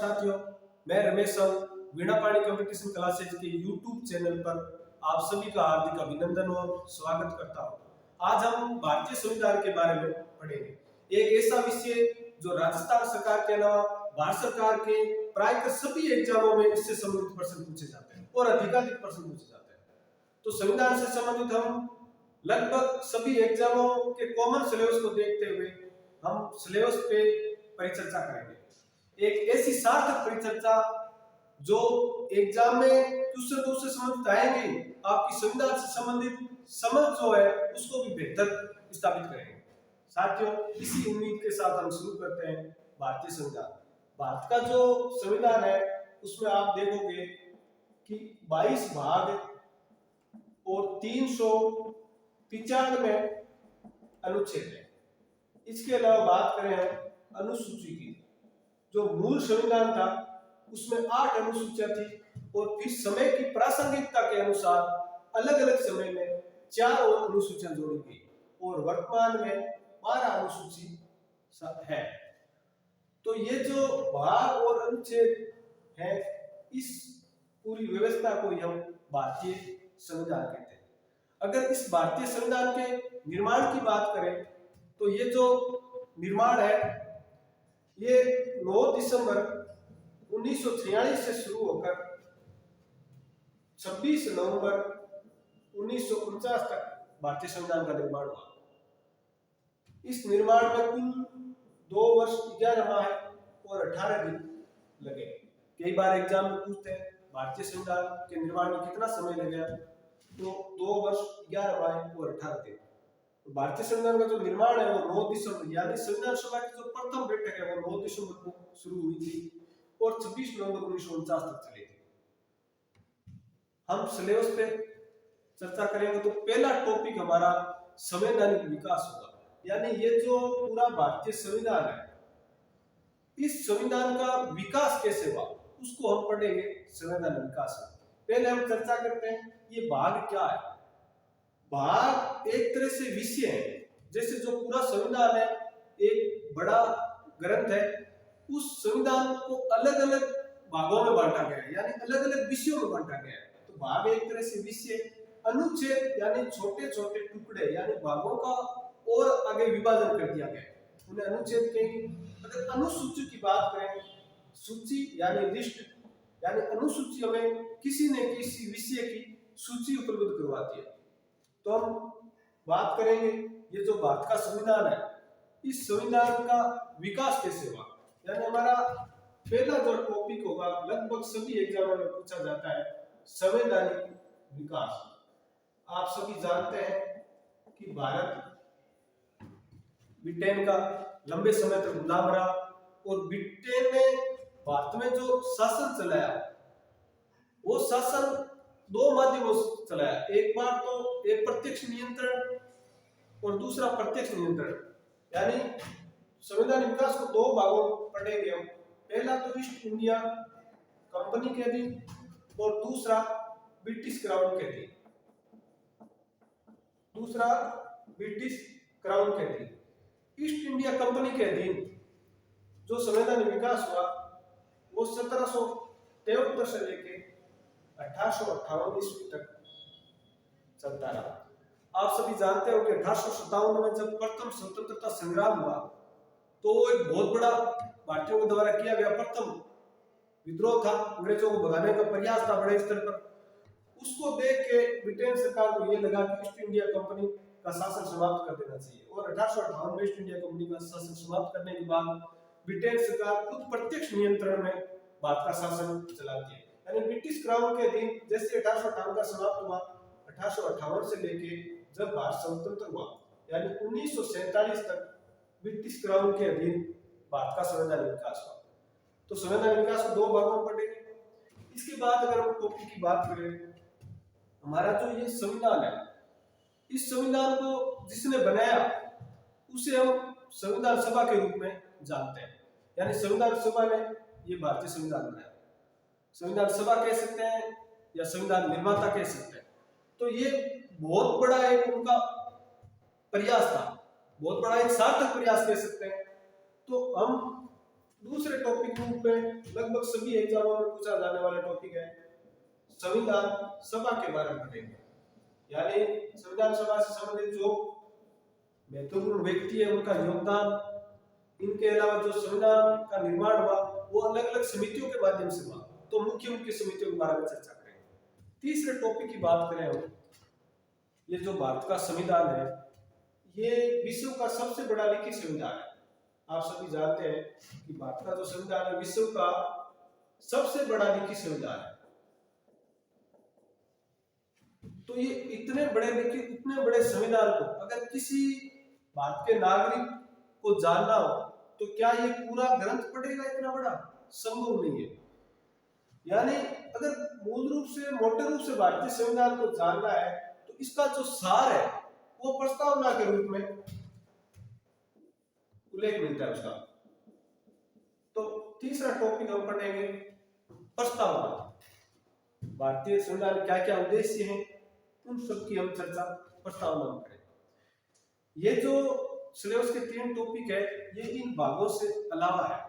साथियों, मैं रमेश वीणा पाणी कंपटीशन क्लासेज के यूट्यूब चैनल पर आप सभी का हार्दिक अभिनंदन और स्वागत करता हूं। आज हम भारतीय संविधान के बारे में पढ़ेंगे। एक ऐसा विषय जो राजस्थान सरकार के अलावा भारत सरकार के प्राय सभी एग्जामों में इससे संबंधित प्रश्न पूछे जाते हैं और अधिकाधिक प्रश्न पूछे जाते हैं। तो संविधान से संबंधित हम लगभग सभी एग्जामों के कॉमन सिलेबस को देखते हुए हम सिलेबस पे परिचर्चा करेंगे। एक ऐसी सार्थक परिचर्चा जो एग्जाम में क्वेश्चन से संबंधित आएंगे, आपकी संविधान से संबंधित समझ जो है उसको भी बेहतर स्थापित करेंगे। साथियों, इसी उम्मीद के साथ हम शुरू करते हैं भारतीय संविधान। भारत का जो संविधान है उसमें आप देखोगे कि 22 भाग और 395 अनुच्छेद है। इसके अलावा बात करें अनुसूची की, जो मूल संविधान था उसमें 8 अनुसूचियां थी और फिर समय की प्रासंगिकता के अनुसार अलग अलग समय में 4 और अनुसूचियां जोड़ी गई और वर्तमान में 12 अनुसूची है। तो ये जो भाग और अनुच्छेद है, इस पूरी व्यवस्था को हम भारतीय संविधान कहते हैं। अगर इस भारतीय संविधान के निर्माण की बात करें तो ये जो निर्माण है ये 9 दिसंबर 1946 से शुरू होकर 26 नवंबर 1949 तक भारतीय संविधान का निर्माण हुआ। इस निर्माण में कुल 2 वर्ष 11 माह और 18 दिन लगे। कई बार एग्जाम में पूछते हैं भारतीय संविधान के निर्माण में कितना समय लगा, तो 2 वर्ष 11 माह और 18 दिन। भारतीय संविधान का जो निर्माण है वो 9 दिसंबर यानी संविधान सभा की जो प्रथम बैठक है वो 9 दिसंबर को शुरू हुई थी और 26 नवंबर 1949 तक चली थी। हम सिलेबस पे चर्चा करेंगे तो पहला टॉपिक हमारा संवैधानिक विकास होगा। यानी ये जो पूरा भारतीय संविधान है, इस संविधान का विकास कैसे हुआ उसको हम पढ़ेंगे संवैधानिक विकास में। पहले हम चर्चा करते हैं ये भाग क्या है। भाग एक तरह से विषय है। जैसे जो पूरा संविधान है एक बड़ा ग्रंथ है, उस संविधान को अलग अलग भागों में बांटा गया है, यानी अलग अलग विषयों में बांटा गया है। तो भाग एक तरह से विषय, अनुच्छेद यानी छोटे छोटे टुकड़े यानी भागों का और आगे विभाजन कर दिया गया है, उन्हें अनुच्छेद कहेंगे। अगर अनुसूची की बात करें, सूची यानी लिस्ट, यानी अनुसूची हमें किसी न किसी विषय की सूची उपलब्ध करवाती है। तो हम बात करेंगे ये जो भारत का संविधान है, इस संविधान का विकास कैसे हुआ। यानी हमारा पहला जो टॉपिक होगा, लगभग सभी एग्जामों में पूछा जाता है, संवैधानिक विकास। आप सभी जानते हैं कि भारत ब्रिटेन का लंबे समय तक गुलाम रहा और ब्रिटेन ने भारत में जो शासन चलाया वो शासन 2 माध्यमों से चलाया। एक बार तो एक प्रत्यक्ष नियंत्रण और दूसरा प्रत्यक्ष नियंत्रण। यानी संविधान विकास को 2 भागों में पढ़ेंगे हम। पहला तो ईस्ट इंडिया कंपनी के अधीन और दूसरा ब्रिटिश क्राउन के अधीन। ईस्ट इंडिया कंपनी के अधीन जो संविधान विकास हुआ वो 1773 से लेके 1858 ईस्वी तक चलता रहा। आप सभी जानते हो कि 1857 में जब प्रथम स्वतंत्रता संग्राम हुआ तो वो एक बहुत बड़ा भारतीयों के द्वारा किया गया प्रथम विद्रोह था, अंग्रेजों को भगाने का प्रयास था बड़े स्तर पर। उसको देख के ब्रिटेन सरकार को ये लगा कि ईस्ट इंडिया कंपनी का शासन समाप्त कर देना चाहिए और 1858 में ईस्ट इंडिया कंपनी का शासन समाप्त करने के बाद ब्रिटेन सरकार खुद प्रत्यक्ष नियंत्रण में भारत का शासन चलाती है। यानी ब्रिटिश क्राउन के अधीन जैसे 1858 का समाप्त हुआ, 1858 से लेके जब भारत स्वतंत्र हुआ यानी 1947 तक ब्रिटिश क्राउन के अधीन भारत का संवैधान विकास हुआ। तो संवैधान विकास को 2 भागों में पढ़ेंगे। इसके बाद अगर हम टॉपिक की बात करें, हमारा जो ये संविधान है, इस संविधान को जिसने बनाया उसे हम संविधान सभा के रूप में जानते हैं। यानी संविधान सभा ने ये भारतीय संविधान बनाया। संविधान सभा कह सकते हैं या संविधान निर्माता कह सकते हैं। तो ये बहुत बड़ा एक उनका प्रयास था, बहुत बड़ा एक सार्थक प्रयास कह सकते हैं। तो हम दूसरे टॉपिक रूप में लगभग सभी एग्जामों में पूछा जाने वाला टॉपिक है संविधान सभा के बारे में पढ़ेंगे। यानी संविधान सभा से संबंधित जो महत्वपूर्ण व्यक्ति है उनका योगदान, इनके अलावा जो संविधान का निर्माण हुआ वो अलग अलग समितियों के माध्यम से हुआ, तो मुख्य मुख्य समितियों के बारे में चर्चा करेंगे। तीसरे टॉपिक की बात करें हम, ये जो भारत का संविधान है ये विश्व का सबसे बड़ा लिखित संविधान है। आप सभी जानते हैं कि भारत का जो संविधान है विश्व का सबसे बड़ा लिखित संविधान है। तो ये इतने बड़े लिखित, इतने बड़े संविधान को अगर किसी भारत के नागरिक को जानना हो तो क्या ये पूरा ग्रंथ पढ़ेगा? इतना बड़ा संभव नहीं है। यानी अगर मूल रूप से मोटे रूप से भारतीय संविधान को जानना है तो इसका जो सार है वो प्रस्तावना के रूप में उल्लेख मिलता है उसका। तो तीसरा टॉपिक हम पढ़ेंगे प्रस्तावना। भारतीय संविधान के क्या क्या उद्देश्य हैं उन सब की हम चर्चा प्रस्तावना में करेंगे। ये जो सिलेबस के 3 टॉपिक है ये इन भागों से अलावा है।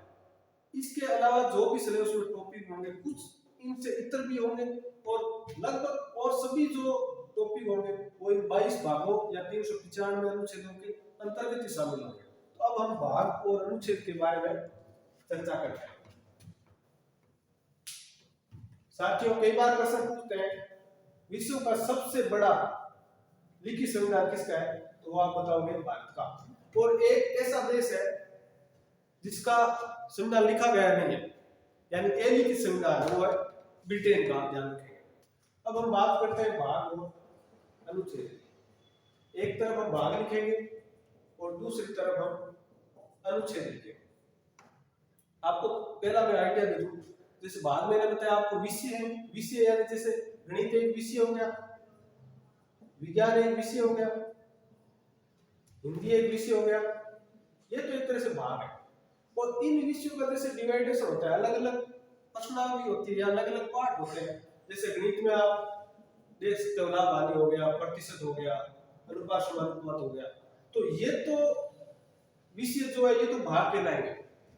इसके अलावा जो भी सिलेबस में टॉपिक होंगे कुछ इनसे इतर भी होंगे और लगभग और सभी जो टॉपिक होंगे वो इन 22 भागों या 395 अनुच्छेदों के अंतर्गत ही शामिल होंगे। तो अब हम भाग और अनुच्छेद के बारे में चर्चा करते हैं। साथियों कई बार प्रश्न पूछते हैं विश्व का सबसे बड़ा लिखित संविधान किसका है, तो वो आप बताओगे भारत का। और एक ऐसा देश है जिसका संविधान लिखा गया नहीं है, यानी अलिखित संविधान है, वो है ब्रिटेन का, आप ध्यान रखेंगे। अब हम बात करते हैं भाग और अनुच्छेद। एक तरफ हम भाग लिखेंगे और दूसरी तरफ हम अनुच्छेद लिखेंगे। आपको पहला मैं आइडिया दे दूं, जैसे भाग मैंने बताया आपको विषय है, विषय यानी जैसे गणित एक विषय हो गया, विज्ञान एक विषय हो गया, हिंदी एक विषय हो गया, ये तो एक तरह से भाग है। और इन विषयों का जैसे डिवाइडेशन होता है, अलग अलग प्रश्नावली होती है या अलग अलग पार्ट होते हैं। जैसे गणित में आप देख सकते हो लाभ हानि हो गया, प्रतिशत हो गया, अनुपात समानुपात हो गया। तो ये तो विषय जो है ये तो भाग कहलाएंगे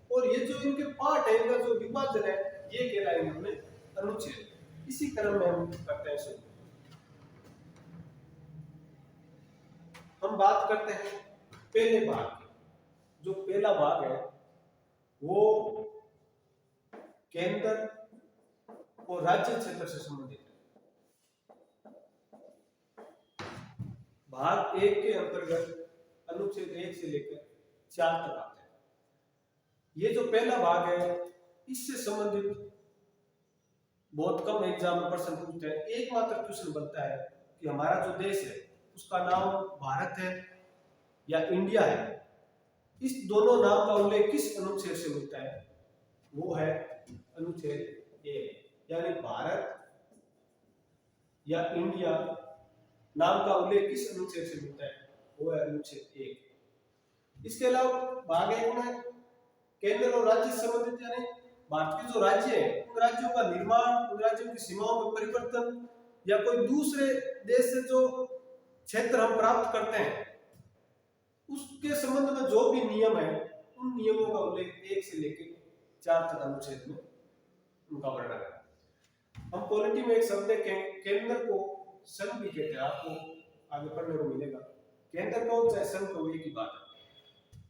और ये जो इनके पार्ट है, इनका जो विभाजन है ये कहलाएंगे हमने अनुच्छेद। इसी क्रम में हम करते हैं शुरू। हम बात करते हैं पहले भाग की। जो पहला भाग है वो केंद्र और राज्य क्षेत्र से संबंधित है। भाग 1 के अंतर्गत अनुच्छेद 1 से लेकर 4 तक आते हैं। ये जो पहला भाग है इससे संबंधित बहुत कम एग्जाम में प्रश्न पूछते हैं। एकमात्र क्वेश्चन बनता है कि हमारा जो देश है उसका नाम भारत है या इंडिया है। इस दोनों नाम का उल्लेख किस अनुच्छेद से मिलता है? वो है अनुच्छेद 1। यानी भारत या इंडिया नाम का उल्लेख किस अनुच्छेद से मिलता है? वो है अनुच्छेद 1। इसके अलावा भाग 1 में केंद्र और राज्य से संबंधित, यानी भारत के जो राज्य है उन राज्यों का निर्माण, उन राज्यों की सीमाओं में परिवर्तन या कोई दूसरे देश से जो क्षेत्र हम प्राप्त करते हैं उसके संबंध में जो भी नियम है उन नियमों का उल्लेख 1 से लेकर 4 तक अनुच्छेद में उनका वर्णन है। हम पॉलिटी में एक शब्द है केंद्र को संघ भी कहते हैं, आपको आगे पढ़ने को मिलेगा। केंद्र को चाहे संघ को एक ही बात है।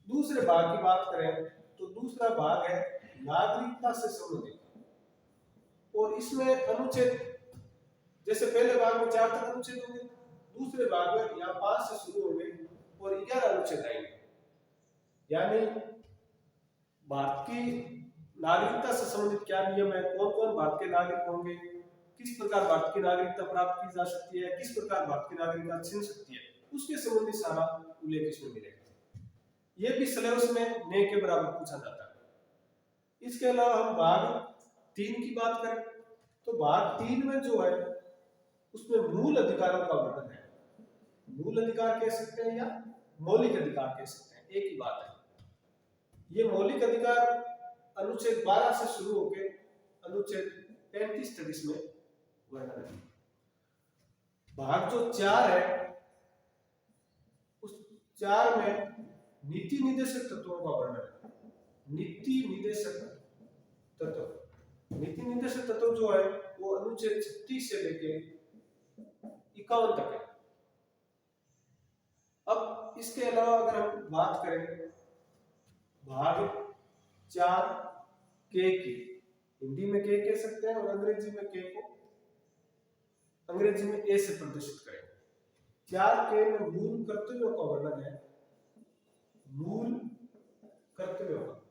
दूसरे भाग की बात करें तो दूसरा भाग है नागरिकता से संबंधित और इसमें अनुच्छेद जैसे पहले भाग में 4 तक अनुच्छेद होंगे, दूसरे भाग में यहाँ 5 से शुरू होंगे और 11 अनुच्छेद आएंगे। यानी भारत की नागरिकता से संबंधित क्या नियम है, कौन कौन भारत के नागरिक होंगे, किस प्रकार भारत की नागरिकता प्राप्त की जा सकती है, किस प्रकार भारत की नागरिकता छीन सकती है, उसके संबंधित सारा उल्लेख इसमें मिलेगा। यह भी सिलेबस में ने के बराबर पूछा जाता है। इसके अलावा हम भाग 3 की बात करें तो भाग 3 में जो है उसमें मूल अधिकारों का वर्णन है। मूल अधिकार कह सकते हैं या मौलिक अधिकार कह सकते हैं, एक ही बात है। ये मौलिक अधिकार अनुच्छेद 12 से शुरू होकर अनुच्छेद 35 तक इसमें वर्णन है। भाग जो 4 है उस 4 में नीति निर्देशक तत्वों का वर्णन है। नीति निर्देशक तत्व। नीति निर्देशक तत्व जो है वो अनुच्छेद 36 से लेके 51 तक है। अब इसके अलावा अगर हम बात करें भाग 4 के की, हिंदी में के कह सकते हैं और अंग्रेजी में के को अंग्रेजी में ए से प्रदर्शित करें। 4 के में मूल कर्तव्यों का वर्णन है। मूल कर्तव्यों का,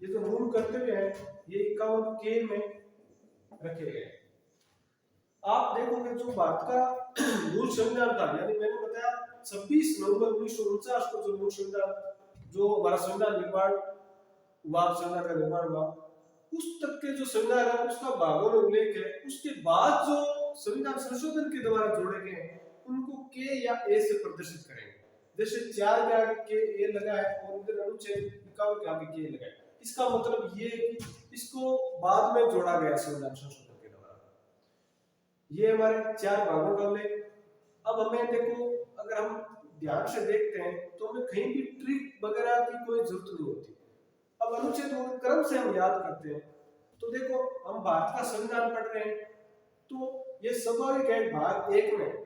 ये जो मूल कर्तव्य है ये 51 के में रखे गए। आप देखोगे जो भारत का मूल संविधान था, यानी मैंने बताया 26 नवंबर 1949 को जो मूल संविधान, जो हमारा संविधान निर्माण हुआ, संविधान का निर्माण हुआ, उस तक के जो संविधान है उसका भागों में उल्लेख है। उसके बाद जो संविधान संशोधन के द्वारा जोड़े गए हैं उनको के या ए से प्रदर्शित करेंगे। जैसे 4 के आगे के ए लगा है और इधर अनुच्छेद 51 के आगे के लगा है। इसका मतलब ये है कि इसको बाद में जोड़ा गया संविधान संशोधन के द्वारा। ये हमारे 4 भागों का उल्लेख। अब हमें देखो, अगर हम ध्यान से देखते हैं तो हमें कहीं भी ट्रिक वगैरह की कोई जरूरत नहीं होती। अब अनुच्छेद क्रम से हम याद करते हैं तो देखो, हम भारत का संविधान पढ़ रहे हैं तो ये स्वाभाविक है भाग 1 में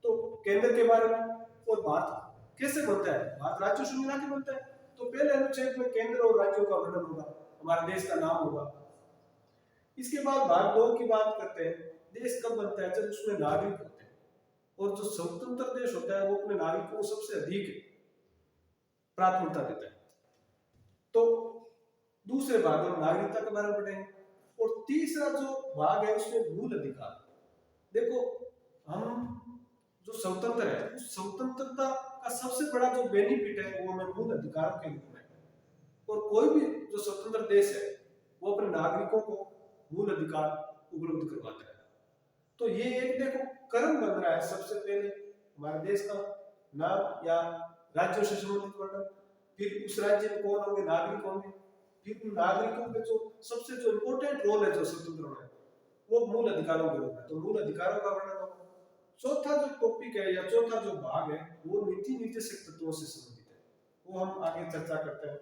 तो केंद्र के बारे में, और भारत कैसे बनता है, भारत राज्यों से मिला के बनता है। तो पहले अनुच्छेद में केंद्र और राज्यों का वर्णन होगा, हमारे देश का नाम होगा। इसके बाद भाग 2 की बात करते हैं, देश कब बनता है, जब उसमें नागरिक होते हैं, और जो स्वतंत्र देश होता है वो अपने नागरिकों को सबसे अधिक प्राथमिकता देता है। तो दूसरे भाग में नागरिकता के बारे में पढ़ेंगे। और तीसरा जो भाग है उसमें मूल अधिकार। देखो, हम जो स्वतंत्र है उस स्वतंत्रता का सबसे बड़ा जो बेनिफिट है वो हमें मूल अधिकारों के रूप में, और कोई भी जो स्वतंत्र देश है वो अपने नागरिकों को मूल अधिकार उपलब्ध करवाता है। तो ये एक देखो क्रम बन रहा है, सबसे पहले हमारे देश का नाम या राज्यों से संबंधित वर्णन, फिर उस राज्य में कौन होंगे, नागरिक होंगे, फिर उन नागरिकों के जो सबसे जो इम्पोर्टेंट रोल है जो स्वतंत्र में वो मूल अधिकारों के रूप में, तो मूल अधिकारों का वर्णन होगा। चौथा जो टॉपिक है या चौथा जो भाग है वो नीति निर्देशक तत्वों से संबंधित है, वो हम आगे चर्चा करते हैं।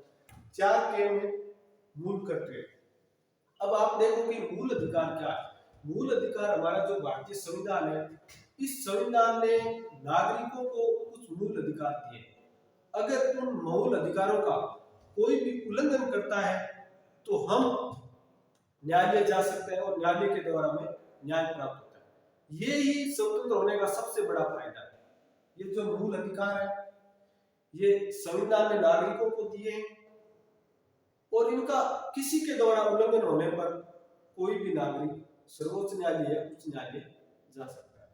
4 के में मूल कर्तव्य। अब आप देखो कि मूल अधिकार क्या है। मूल अधिकार हमारा जो भारतीय संविधान है, इस संविधान ने नागरिकों को कुछ मूल अधिकार दिए। अगर उन मूल अधिकारों का कोई भी उल्लंघन करता है तो हम न्यायालय जा सकते हैं और न्यायालय के द्वारा हमें न्याय प्राप्त होता है। ये ही स्वतंत्र होने का सबसे बड़ा फायदा है। ये जो मूल अधिकार है ये संविधान ने नागरिकों को दिए हैं, और इनका किसी के द्वारा उल्लंघन होने पर कोई भी नागरिक सर्वोच्च न्यायालय या उच्च न्यायालय जा सकता है।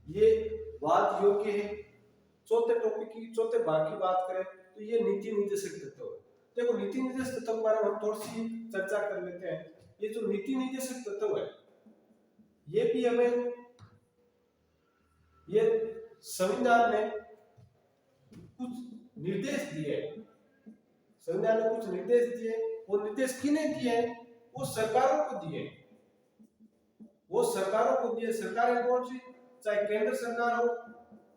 ये वाद योग्य है। चौथे टॉपिक की, चौथे भाग की बात करें तो ये नीति निर्देशक तत्व है। देखो, नीति निर्देशक तत्व के बारे में हम थोड़ी सी चर्चा कर लेते हैं। ये जो नीति निर्देशक तत्व है ये भी हमें, ये संविधान ने कुछ निर्देश दिए, संविधान ने कुछ निर्देश दिए। वो निर्देश किने दिए हैं, वो सरकारों को दिए, वो सरकारों को दिए। सरकारें कौन सी, चाहे केंद्र सरकार हो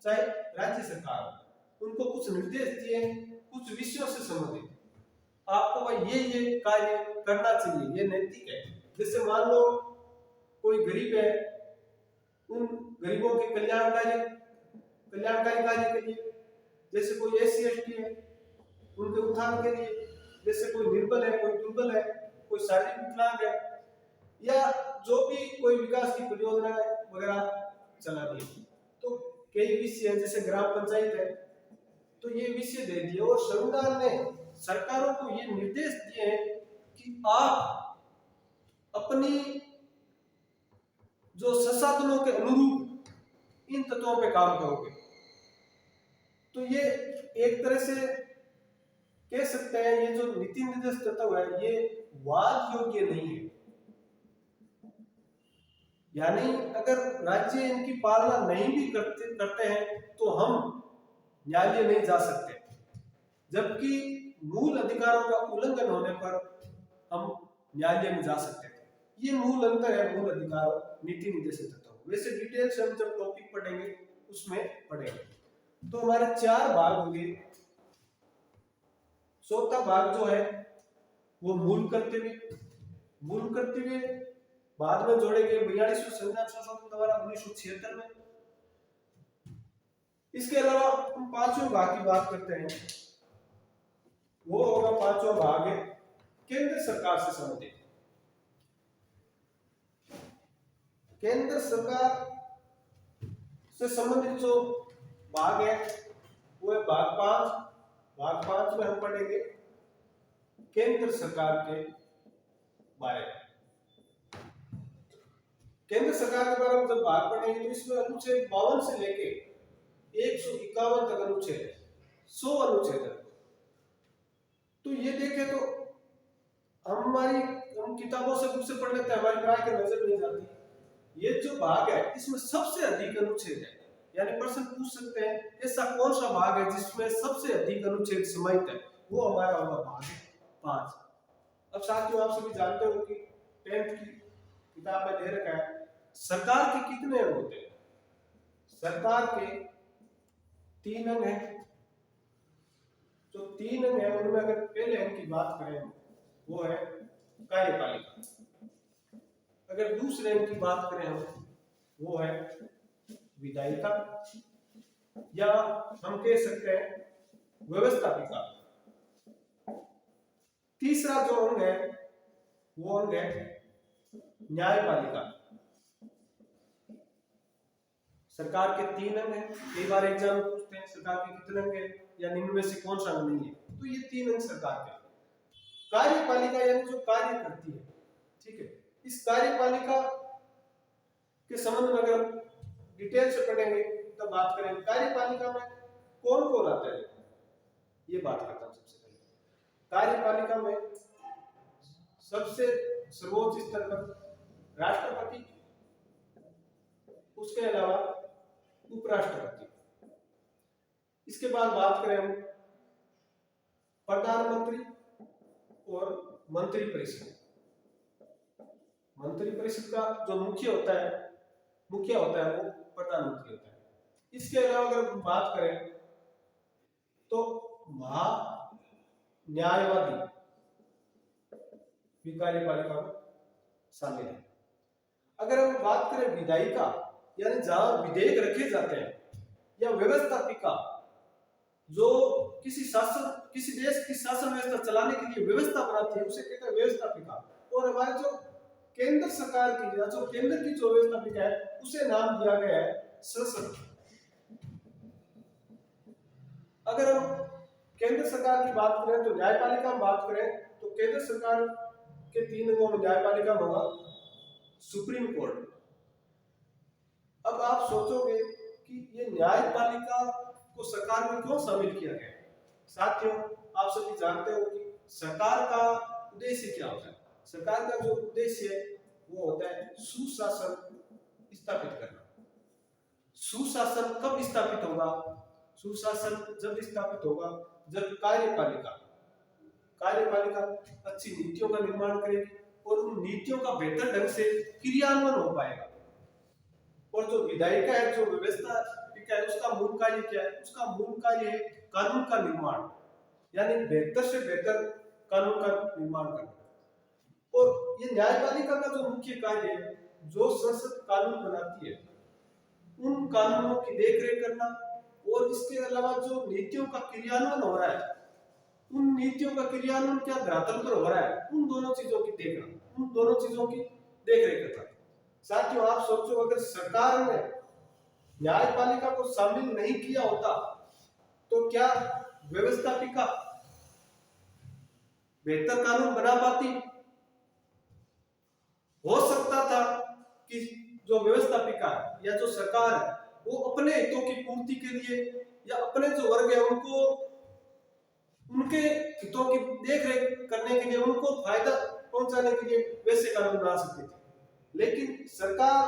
चाहे राज्य सरकार हो, उनको कुछ निर्देश दिए कुछ विषयों से संबंधित, आपको भाई ये कार्य करना चाहिए, ये नैतिक है। जैसे मान लो कोई गरीब है, उन गरीबों के कल्याणकारी कार्य के लिए, जैसे कोई SC ST है उनके उत्थान के लिए, जैसे कोई निर्बल है, कोई दुर्बल है, कोई शारीरिक विकलांग है, या जो भी कोई विकास की परियोजना वगैरह चला रही है। तो कई विषय है, जैसे ग्राम पंचायत है, तो ये विषय दे दिए। और संविधान ने सरकारों को ये निर्देश दिए हैं कि आप अपनी जो संसाधनों के अनुरूप इन तत्वों पे काम करोगे। तो ये एक तरह से कह सकते हैं ये जो नीति निर्देश तत्व है ये वाद योग्य नहीं है। यानी अगर राज्य इनकी पालना नहीं भी करते हैं तो हम न्यायालय नहीं जा सकते, जबकि मूल अधिकारों का उल्लंघन होने पर हम न्यायालय में जा सकते हैं। ये मूल अंतर है मूल अधिकार और नीति निर्देशक तत्व। वैसे डिटेल से हम जब टॉपिक पढ़ेंगे उसमें पढ़ेंगे। तो हमारे 4 भाग होंगे। चौथा भाग जो है वो मूल कर्तव्य बाद में जोड़े गए 42वें संविधान संशोधन द्वारा 1976 में। इसके अलावा हम पांचवें भाग की बात करते हैं, वो होगा पांचवा भाग है केंद्र सरकार से संबंधित। केंद्र सरकार से संबंधित जो भाग है वो है भाग 5। भाग 5 में हम पढ़ेंगे केंद्र सरकार के बारे में। केंद्र सरकार के बारे में जब भाग पढ़ेंगे तो इसमें अनुच्छेद 52 से लेके 151 तक अनुच्छेद है, 100 अनुच्छेद है। तो ये देखें तो हम किताबों से बुक से पढ़ लेते हैं, हमारी प्राय के नजर नहीं जाती। ये जो भाग है इसमें सबसे अधिक अनुच्छेद है, यानी प्रश्न पूछ सकते हैं ऐसा कौन सा भाग है जिसमें सबसे अधिक अनुच्छेद समाहित है, वो हमारा होगा भाग 5। अब साथियों आप सभी जानते हो कि 10th की किताब में दे रखा है सरकार के कितने अंग होते हैं। सरकार के 3 अंग हैं। जो 3 अंग है उनमें अगर पहले अंग की बात करें वो है कार्यपालिका, अगर दूसरे अंग की बात करें हम वो है विधायिका, या हम कह सकते हैं व्यवस्थापिका। तीसरा जो अंग है वो अंग है न्यायपालिका। सरकार के 3 अंग हैं। कई बार एग्जाम में पूछते हैं सरकार के कितने अंग हैं या निम्न में से कौन सा अंग नहीं है, तो ये 3 अंग सरकार के। कार्यपालिका यानी जो कार्य करती है, ठीक है। इस कार्यपालिका के संबंध में अगर डिटेल से पढ़ेंगे तो बात करेंगे कार्यपालिका में कौन कौन आता है, ये बात करता हूं। सबसे पहले कार्यपालिका में सबसे सर्वोच्च स्तर पर राष्ट्रपति, उसके अलावा उपराष्ट्रपति। इसके बाद बात करें हम प्रधानमंत्री और मंत्रिपरिषद। मंत्रिपरिषद का जो मुखिया होता है वो प्रधानमंत्री होता है। इसके अलावा अगर हम बात करें तो महा न्यायवादी भी कार्यपालिका में शामिल है। अगर हम बात करें विधायिका यानी जहां विधेयक रखे जाते हैं, या व्यवस्थापिका जो किसी देश की शासन व्यवस्था चलाने के लिए व्यवस्था बनाती है, उसे कहते हैं व्यवस्थापिका। और हमारे जो केंद्र सरकार की या जो केंद्र की जो व्यवस्थापिका है उसे नाम दिया गया है संसद। अगर हम केंद्र सरकार की बात करें तो न्यायपालिका में बात करें तो केंद्र सरकार के 3 अंगों में न्यायपालिका में होगा सुप्रीम कोर्ट। अब आप सोचोगे कि ये न्यायपालिका को सरकार में क्यों शामिल किया गया है। साथियों आप सभी जानते हो कि सरकार का उद्देश्य क्या होता है। सरकार का जो उद्देश्य है वो होता है सुशासन स्थापित करना। सुशासन कब स्थापित होगा? सुशासन जब स्थापित होगा जब कार्यपालिका अच्छी नीतियों का निर्माण करेगी और उन नीतियों का बेहतर ढंग से क्रियान्वयन हो पाएगा। और जो विधायिका है, जो व्यवस्थापिका है, उसका मूल कार्य क्या है? उसका मूल कार्य है कानून का निर्माण, यानी बेहतर से बेहतर कानून का निर्माण करना। और ये न्यायपालिका का जो मुख्य कार्य है, जो संसद कानून बनाती है उन कानूनों की देखरेख करना, और इसके अलावा जो नीतियों का क्रियान्वयन हो रहा है उन नीतियों का क्रियान्वयन क्या धरातल पर हो रहा है, उन दोनों चीजों की देखरेख करना। साथियों आप सोचो अगर सरकार ने न्यायपालिका को शामिल नहीं किया होता तो क्या व्यवस्थापिका बेहतर कानून बना पाती? हो सकता था कि जो व्यवस्थापिका या जो सरकार है वो अपने हितों की पूर्ति के लिए या अपने जो वर्ग है उनको उनके हितों की देखरेख करने के लिए, उनको फायदा पहुंचाने के लिए वैसे कानून बना सकती थी। लेकिन सरकार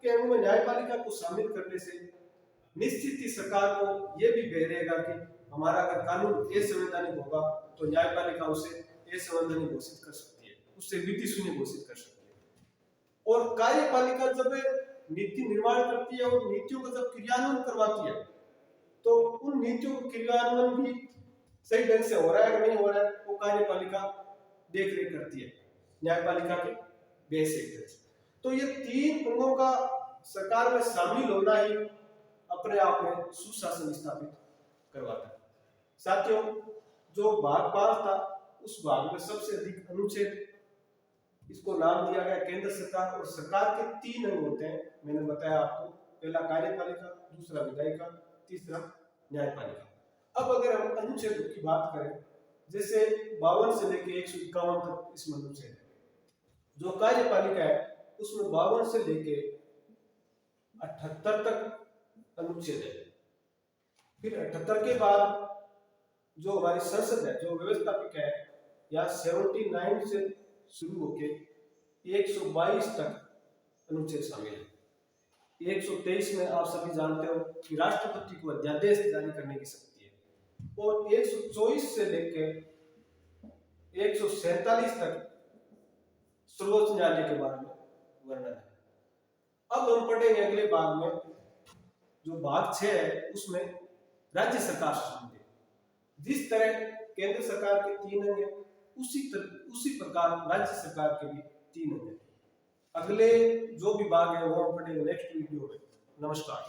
के अंग में न्यायपालिका को शामिल करने से निश्चित ही सरकार को यह भी रहेगा कि हमारा अगर कानून असंवैधानिक होगा तो न्यायपालिका उसे असंवैधानिक घोषित कर सकती है, उससे विधि शून्य घोषित कर सकती है। और कार्यपालिका जब नीति निर्माण करती है और नीतियों का जब क्रियान्वयन करवाती है तो उन नीतियों का क्रियान्वयन भी सही ढंग से हो रहा है कि नहीं हो रहा है, वो कार्यपालिका देख रेख करती है न्यायपालिका के बेसिक से। तो ये तीन अंगों का सरकार में शामिल होना ही अपने आप में सुशासन स्थापित करवाता है। साथियों, जो भाग 5 था उस भाग में सबसे अधिक अनुच्छेद, इसको नाम दिया गया केंद्र सरकार। और सरकार के 3 अंग होते हैं, मैंने बताया आपको, पहला कार्यपालिका, दूसरा विधायिका, तीसरा न्यायपालिका। अब अगर हम अनुच्छेदों की बात करें, जैसे 52 से लेकर 151 तक इसमें अनुच्छेद है। जो कार्यपालिका है उसमें 52 से लेकर 78 तक अनुच्छेद है। फिर 78 के बाद जो हमारी संसद है, जो व्यवस्थापिका है, या 79 से शुरू होके 122 तक अनुच्छेद शामिल है। 123 में आप सभी जानते हो कि राष्ट्रपति को अध्यादेश जारी करने की शक्ति है। और 124 से लेकर 147 तक सर्वोच्च न्यायालय के बारे में वर्णन है। अब हम पढ़ेंगे अगले भाग में, जो भाग 6 है उसमें राज्य सरकार से संबंधित। जिस तरह केंद्र सरकार के 3 अंग हैं, उसी प्रकार राज्य सरकार के भी 3 अंग हैं। अगले जो भी भाग है वो हम पढ़ेंगे नेक्स्ट वीडियो में। नमस्कार।